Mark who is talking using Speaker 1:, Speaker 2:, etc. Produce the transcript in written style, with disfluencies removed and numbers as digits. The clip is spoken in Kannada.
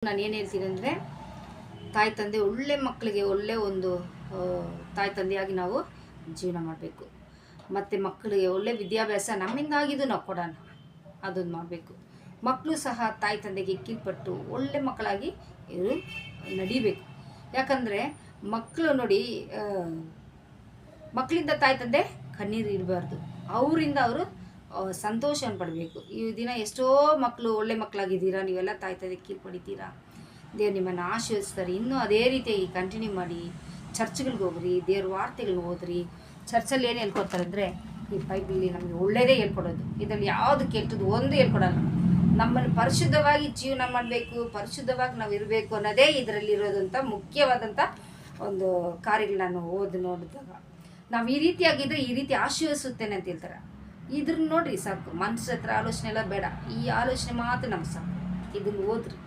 Speaker 1: ನಾನು ಏನು ಹೇಳ್ತೀನಿ ಅಂದರೆ, ತಾಯಿ ತಂದೆ ಒಳ್ಳೆ ಮಕ್ಕಳಿಗೆ ಒಳ್ಳೆ ಒಂದು ತಾಯಿ ತಂದೆಯಾಗಿ ನಾವು ಜೀವನ ಮಾಡಬೇಕು. ಮತ್ತು ಮಕ್ಕಳಿಗೆ ಒಳ್ಳೆ ವಿದ್ಯಾಭ್ಯಾಸ ನಮ್ಮಿಂದಾಗಿದ್ದು ನಾವು ಕೊಡೋಣ, ಅದನ್ನು ಮಾಡಬೇಕು. ಮಕ್ಕಳು ಸಹ ತಾಯಿ ತಂದೆಗೆ ಕೀಳ್ಪಟ್ಟು ಒಳ್ಳೆ ಮಕ್ಕಳಾಗಿ ಇವರು ನಡಿಬೇಕು. ಯಾಕಂದರೆ ಮಕ್ಕಳು ನೋಡಿ, ಮಕ್ಕಳಿಂದ ತಾಯಿ ತಂದೆ ಕಣ್ಣೀರು ಇರಬಾರ್ದು, ಅವರಿಂದ ಅವರು ಸಂತೋಷವನ್ನು ಪಡಬೇಕು. ಈ ದಿನ ಎಷ್ಟೋ ಮಕ್ಕಳು ಒಳ್ಳೆ ಮಕ್ಕಳಾಗಿದ್ದೀರಾ, ನೀವೆಲ್ಲ ತಾಯಿ ತಂದೆ ಕೀಳ್ಪಡಿತೀರಾ, ದೇವ್ರು ನಿಮ್ಮನ್ನು ಆಶೀರ್ವದಿಸ್ತಾರೆ. ಇನ್ನೂ ಅದೇ ರೀತಿಯಾಗಿ ಕಂಟಿನ್ಯೂ ಮಾಡಿ. ಚರ್ಚ್ಗಳಿಗೆ ಹೋಗ್ರಿ, ದೇವ್ರ ವಾರ್ತೆಗಳನ್ನ ಓದ್ರಿ. ಚರ್ಚಲ್ಲಿ ಏನು ಹೇಳ್ಕೊಡ್ತಾರೆ ಅಂದರೆ, ಈ ಬೈಬಲ್ಲಿ ನಮಗೆ ಒಳ್ಳೆಯದೇ ಹೇಳ್ಕೊಡೋದು, ಇದರಲ್ಲಿ ಯಾವುದು ಕೆಟ್ಟದ್ದು ಒಂದು ಹೇಳ್ಕೊಡೋಲ್ಲ. ನಮ್ಮನ್ನು ಪರಿಶುದ್ಧವಾಗಿ ಜೀವನ ಮಾಡಬೇಕು, ಪರಿಶುದ್ಧವಾಗಿ ನಾವು ಇರಬೇಕು ಅನ್ನೋದೇ ಇದರಲ್ಲಿರೋದಂಥ ಮುಖ್ಯವಾದಂಥ ಒಂದು ಕಾರ್ಯಗಳು. ನಾನು ನೋಡಿದಾಗ ನಾವು ಈ ರೀತಿಯಾಗಿದ್ದರೆ ಈ ರೀತಿ ಆಶೀರ್ವದಿಸುತ್ತೇನೆ ಅಂತ ಹೇಳ್ತಾರೆ. ಇದ್ರನ್ನ ನೋಡ್ರಿ ಸಾಕು, ಮನಸ್ಸು ಹತ್ರ ಆಲೋಚನೆ ಎಲ್ಲ ಬೇಡ, ಈ ಆಲೋಚನೆ ಮಾತ್ರ ನಮ್ಗೆ ಸಾಕು. ಇದನ್ನು ಓದ್ರಿ.